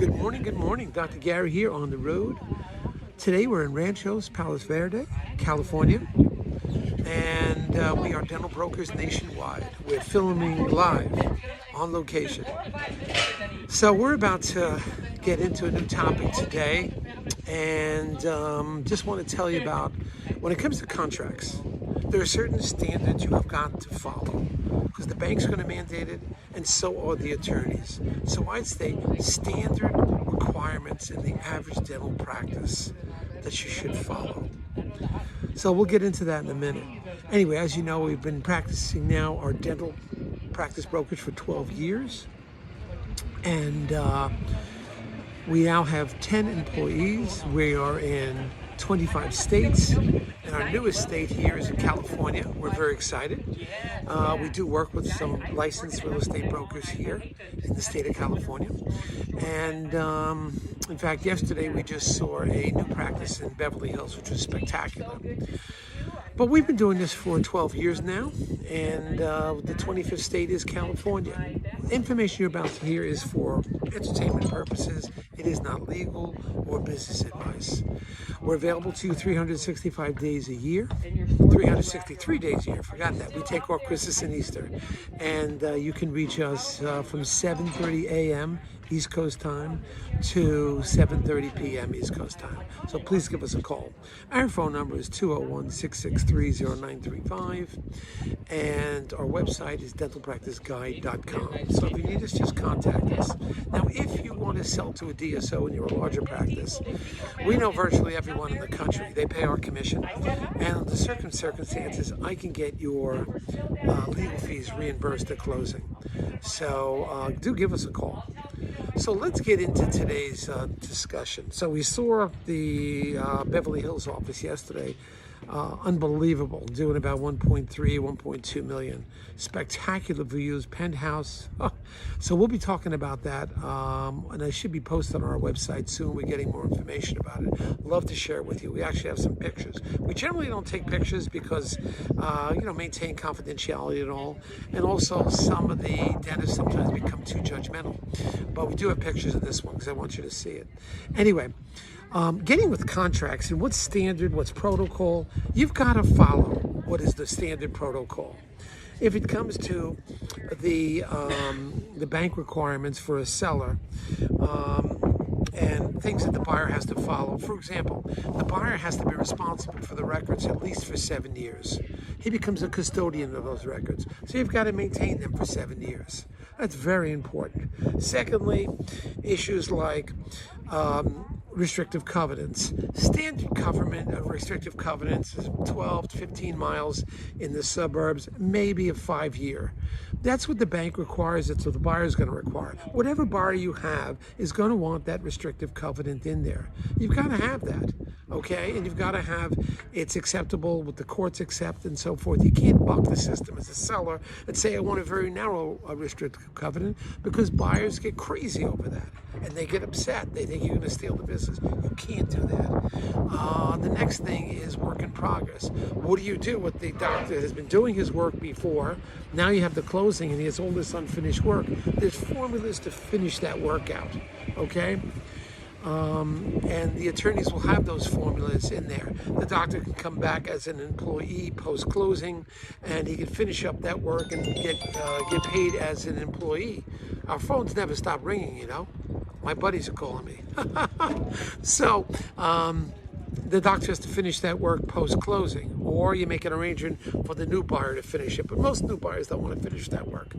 Good morning. Dr. Gary here on the road. Today we're in Ranchos Palos Verdes, California, and we are dental brokers nationwide. We're filming live on location. So we're about to get into a new topic today, and just want to tell you about when it comes to contracts, there are certain standards you have got to follow because the bank's going to mandate it, and so are the attorneys. So I'd say standard requirements in the average dental practice that you should follow. So we'll get into that in a minute. Anyway, as you know, we've been practicing now our dental practice brokerage for 12 years. And we now have 10 employees. We are in 25 states, and our newest state here is in California. We're very excited. We do work with some licensed real estate brokers here in the state of California. And in fact, yesterday we just saw a new practice in Beverly Hills, which was spectacular. But we've been doing this for 12 years now, and the 25th state is California. Information you're about to hear is for entertainment purposes. It is not legal or business advice. We're available to you 365 days a year, 363 days a year. Forgot that. We take off Christmas and Easter. And you can reach us from 7:30 a.m. East Coast time to 7:30 p.m. East Coast time. So please give us a call. Our phone number is 201-663-0935, and our website is dentalpracticeguide.com. So if you need us, just contact us. Now, if you want to sell to a DSO and you're a larger practice, we know virtually everyone in the country. They pay our commission, and under certain circumstances, I can get your legal fees reimbursed at closing. So do give us a call. So let's get into today's discussion. So we saw the Beverly Hills office yesterday. Unbelievable, doing about 1.3, 1.2 million. Spectacular views, penthouse. So we'll be talking about that, and I should be posted on our website soon. We're getting more information about it. Love to share it with you. We actually have some pictures. We generally don't take pictures because, maintain confidentiality and all. And also some of the dentists sometimes become too judgmental. But we do have pictures of this one because I want you to see it. Anyway, getting with contracts and what's standard, what's protocol, you've got to follow what is the standard protocol. If it comes to the bank requirements for a seller, and things that the buyer has to follow. For example, the buyer has to be responsible for the records at least for 7 years. He becomes a custodian of those records. So you've got to maintain them for 7 years. That's very important. Secondly, issues like restrictive covenants. Standard covenant of restrictive covenants is 12 to 15 miles in the suburbs, maybe a 5-year. That's what the bank requires. That's what the buyer is going to require. Whatever buyer you have is going to want that restrictive covenant in there. You've got to have that, okay? And you've got to have it's acceptable, what the courts accept, and so forth. You can't buck the system as a seller and say, I want a very narrow restrictive covenant, because buyers get crazy over that. And they get upset. They think you're going to steal the business. You can't do that. The next thing is work in progress. What do you do with the doctor that has been doing his work before? Now you have the closing and he has all this unfinished work. There's formulas to finish that work out, okay? And the attorneys will have those formulas in there. The doctor can come back as an employee post-closing, and he can finish up that work and get paid as an employee. Our phones never stop ringing, you know. My buddies are calling me. So the doctor has to finish that work post-closing, or you make an arrangement for the new buyer to finish it. But most new buyers don't want to finish that work.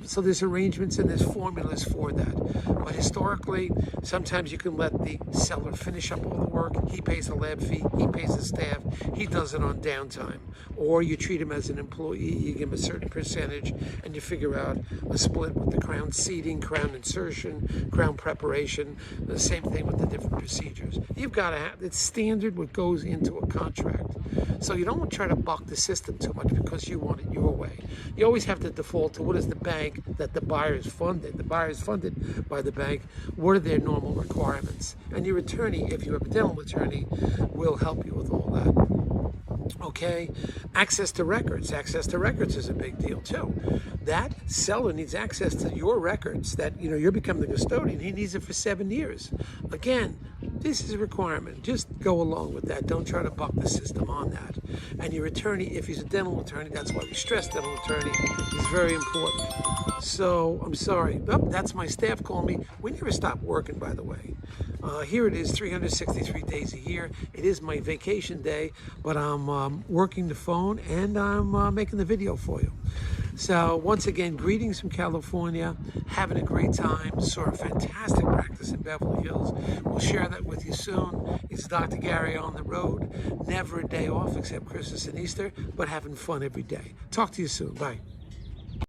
So there's arrangements and there's formulas for that. But historically, sometimes you can let the seller finish up all the work. He pays a lab fee. He pays the staff. He does it on downtime. Or you treat him as an employee. You give him a certain percentage, and you figure out a split with the crown seating, crown insertion, crown preparation. The same thing with the different procedures. You've got to have it's standard what goes into a contract. So you don't want to try to buck the system too much because you want it your way. You always have to default to what is the bank that the buyer is funded. The buyer is funded by the bank. What are their normal requirements? And your attorney, if you have a dental attorney, will help you with all that. Okay, access to records. Access to records is a big deal too. that seller needs access to your records that you're becoming the custodian. He needs it for 7 years. Again, this is a requirement. Just go along with that. Don't try to buck the system on that. And your attorney, if he's a dental attorney, that's why we stress dental attorney, is very important. So I'm sorry. Oh, that's my staff calling me. We never stop working, by the way. Here it is, 363 days a year. It is my vacation day, but I'm working the phone and I'm making the video for you. So once again, greetings from California. Having a great time. Saw a fantastic practice in Beverly Hills. We'll share that with you soon. It's Dr. Gary on the road. Never a day off except Christmas and Easter, but having fun every day. Talk to you soon. Bye.